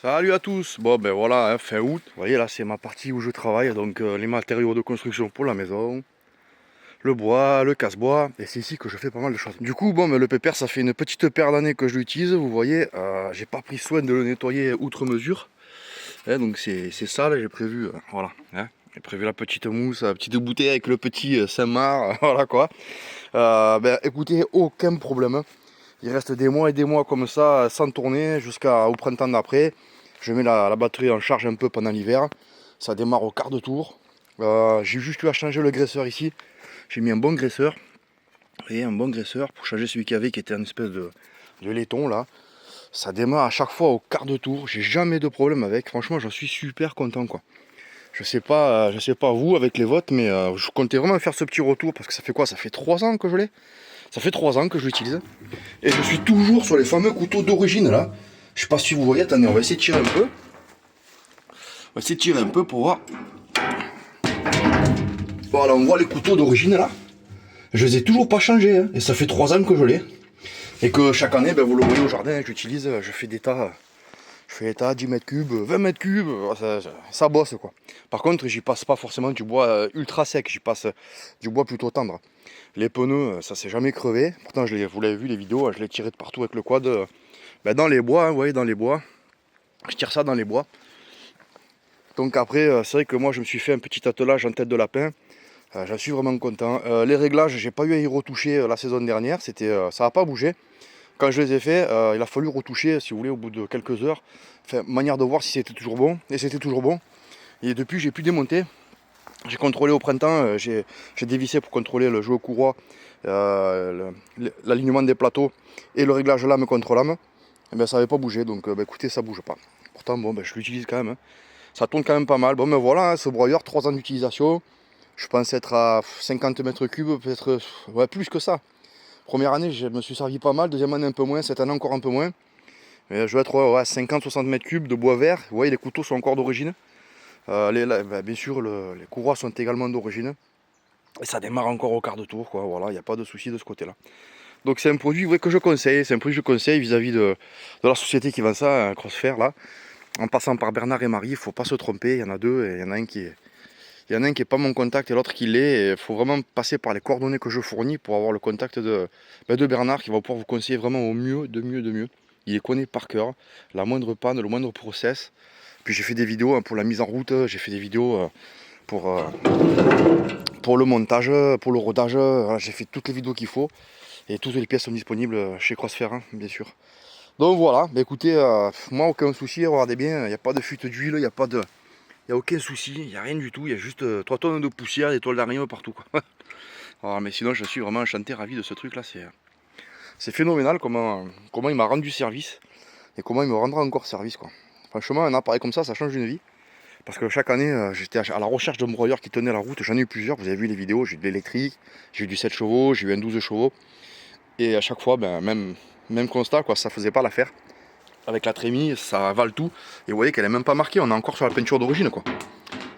Salut à tous. Bon ben voilà, hein, fin août. Vous voyez là c'est ma partie où je travaille, donc les matériaux de construction pour la maison, le bois, le casse-bois, et c'est ici que je fais pas mal de choses. Du coup bon ben, le pépère ça fait une petite paire d'années que je l'utilise, vous voyez, j'ai pas pris soin de le nettoyer outre mesure. Hein, donc c'est sale, j'ai prévu, voilà. Hein, j'ai prévu la petite mousse, la petite bouteille avec le petit Saint-Marc, voilà quoi. Ben écoutez, aucun problème. Il reste des mois et des mois comme ça, sans tourner, jusqu'au printemps d'après. Je mets la batterie en charge un peu pendant l'hiver. Ça démarre au quart de tour. J'ai juste eu à changer le graisseur ici. J'ai mis un bon graisseur. Vous voyez, un bon graisseur pour changer celui qu'il y avait qui était une espèce de laiton là. Ça démarre à chaque fois au quart de tour. J'ai jamais de problème avec. Franchement, j'en suis super content quoi. Je sais pas vous avec les vôtres, mais je comptais vraiment faire ce petit retour parce que ça fait quoi? Ça fait 3 ans que je l'ai. Ça fait 3 ans que je l'utilise. Et je suis toujours sur les fameux couteaux d'origine là. Je sais pas si vous voyez, attendez, on va essayer de tirer un peu. On va essayer de tirer un peu pour voir. Voilà, on voit les couteaux d'origine là. Je les ai toujours pas changés, hein. Et ça fait 3 ans que je l'ai. Et que chaque année, ben, vous le voyez au jardin, j'utilise, je fais des tas. Je fais des tas, 10 mètres cubes, 20 mètres cubes, ça bosse quoi. Par contre, j'y passe pas forcément du bois ultra sec, j'y passe du bois plutôt tendre. Les pneus, ça s'est jamais crevé. Pourtant, vous l'avez vu les vidéos, je l'ai tiré de partout avec le quad. Ben, dans les bois, hein, vous voyez, dans les bois. Je tire ça dans les bois. Donc après, c'est vrai que moi, je me suis fait un petit attelage en tête de lapin. J'en suis vraiment content. Les réglages, j'ai pas eu à y retoucher la saison dernière. Ça n'a pas bougé. Quand je les ai fait, il a fallu retoucher, si vous voulez, au bout de quelques heures. Enfin, manière de voir si c'était toujours bon. Et c'était toujours bon. Et depuis, j'ai pu démonter. J'ai contrôlé au printemps, j'ai dévissé pour contrôler le jeu au courroie, l'alignement des plateaux et le réglage lame contre lame. Et ben, ça n'avait pas bougé, donc ben, écoutez, ça bouge pas. Pourtant, bon, ben, je l'utilise quand même. Hein. Ça tourne quand même pas mal. Bon, ben voilà, hein, ce broyeur, 3 ans d'utilisation. Je pense être à 50 mètres cubes, peut-être ouais, plus que ça. Première année, je me suis servi pas mal. Deuxième année, un peu moins. Cette année, encore un peu moins. Mais je vais être à 50-60 mètres cubes de bois vert. Vous voyez, les couteaux sont encore d'origine. Bien sûr, les courroies sont également d'origine. Et ça démarre encore au quart de tour. Quoi. Voilà, il n'y a pas de souci de ce côté-là. Donc c'est un produit que je conseille. C'est un produit que je conseille vis-à-vis de la société qui vend ça, Crossfair là. En passant par Bernard et Marie, il ne faut pas se tromper. Il y en a deux et il y en a un qui est. Il y en a un qui n'est pas mon contact et l'autre qui l'est. Il faut vraiment passer par les coordonnées que je fournis pour avoir le contact de Bernard qui va pouvoir vous conseiller vraiment au mieux, de mieux, de mieux. Il les connaît par cœur. La moindre panne, le moindre process. Puis j'ai fait des vidéos hein, pour la mise en route. J'ai fait des vidéos pour le montage, pour le rodage. Voilà, j'ai fait toutes les vidéos qu'il faut. Et toutes les pièces sont disponibles chez Crossfair, hein, bien sûr. Donc voilà, bah écoutez, moi aucun souci, regardez bien, il n'y a pas de fuite d'huile, il n'y a pas de. Il n'y a aucun souci, il n'y a rien du tout, il y a juste 3 tonnes de poussière, des toiles d'araignée partout. Quoi. Alors, mais sinon, je suis vraiment enchanté, ravi de ce truc là. C'est phénoménal comment il m'a rendu service et comment il me rendra encore service. Quoi. Franchement, un appareil comme ça change une vie. Parce que chaque année, j'étais à la recherche de broyeur qui tenait la route. J'en ai eu plusieurs, vous avez vu les vidéos, j'ai eu de l'électrique, j'ai eu du 7 chevaux, j'ai eu un 12 chevaux. Et à chaque fois, ben, même constat, quoi, ça faisait pas l'affaire. Avec la trémie, ça avale tout. Et vous voyez qu'elle est même pas marquée, on est encore sur la peinture d'origine. Quoi.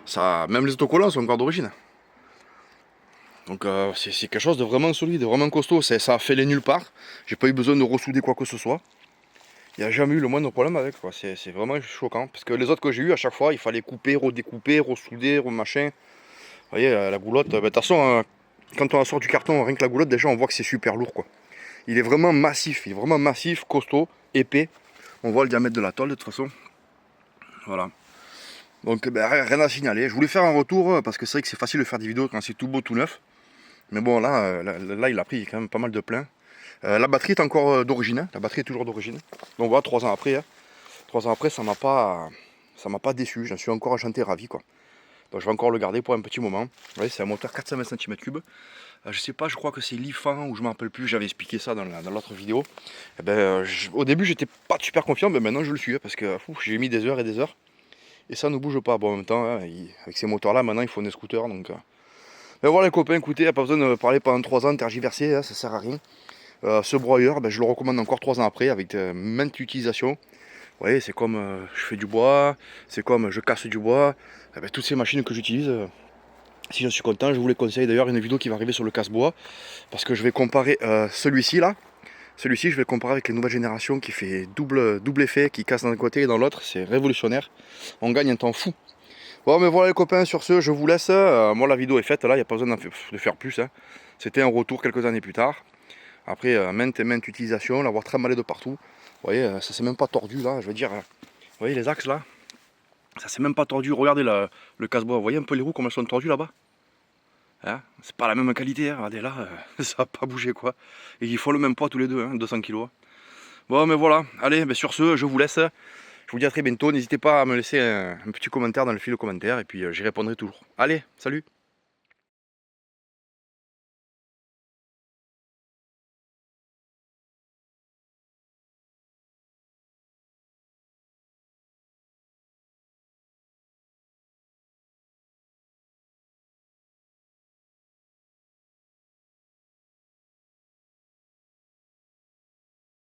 Ça, même les autocollants sont encore d'origine. Donc c'est quelque chose de vraiment solide, de vraiment costaud. Ça a fait les nulle part. J'ai pas eu besoin de ressouder quoi que ce soit. Il n'y a jamais eu le moindre problème avec. C'est vraiment choquant. Parce que les autres que j'ai eu, à chaque fois, il fallait couper, redécouper, ressouder, machin. Vous voyez, la goulotte, de toute façon, quand on sort du carton, rien que la goulotte, déjà on voit que c'est super lourd. Quoi. Il est vraiment massif, costaud, épais. On voit le diamètre de la tôle de toute façon. Voilà. Donc ben, rien à signaler. Je voulais faire un retour parce que c'est vrai que c'est facile de faire des vidéos quand c'est tout beau, tout neuf. Mais bon là il a pris quand même pas mal de plein. La batterie est encore d'origine, hein. La batterie est toujours d'origine. Donc voilà, 3 ans après, hein. 3 ans après ça m'a pas déçu, j'en suis encore enchanté, ravi quoi. Donc je vais encore le garder pour un petit moment. Vous voyez, c'est un moteur 420 cm3. Je sais pas, je crois que c'est Lifan ou je ne me rappelle plus, j'avais expliqué ça dans l'autre vidéo. Et ben, au début j'étais pas super confiant, mais maintenant je le suis hein, parce que j'ai mis des heures et des heures. Et ça ne bouge pas. Bon, en même temps, hein, avec ces moteurs là, maintenant il faut des scooters. Donc, mais voilà les copains, écoutez, il n'y a pas besoin de parler pendant 3 ans, de tergiverser, hein, ça sert à rien. Ce broyeur, ben, je le recommande encore 3 ans après avec maintes utilisations. Vous voyez, c'est comme je fais du bois, c'est comme je casse du bois. Eh ben, toutes ces machines que j'utilise, si j'en suis content, je vous les conseille d'ailleurs une vidéo qui va arriver sur le casse-bois. Parce que je vais comparer celui-ci là, Celui-ci, je vais le comparer avec les nouvelles générations qui fait double effet, qui casse d'un côté et dans l'autre. C'est révolutionnaire. On gagne un temps fou. Bon, mais voilà les copains, sur ce, je vous laisse. Moi, la vidéo est faite, là, il n'y a pas besoin de faire plus. Hein. C'était un retour quelques années plus tard. Après, maintes et maintes utilisations, l'avoir trimballé de partout. Vous voyez, ça s'est même pas tordu, là, je veux dire. Vous voyez les axes, là? Ça s'est même pas tordu. Regardez le casse-bois. Vous voyez un peu les roues, comme elles sont tordues, là-bas? Hein, c'est pas la même qualité, hein. Regardez là, ça n'a pas bougé quoi. Et ils font le même poids tous les deux, hein, 200 kg. Bon mais voilà, allez, sur ce, je vous laisse. Je vous dis à très bientôt. N'hésitez pas à me laisser un petit commentaire dans le fil de commentaires et puis j'y répondrai toujours. Allez, salut!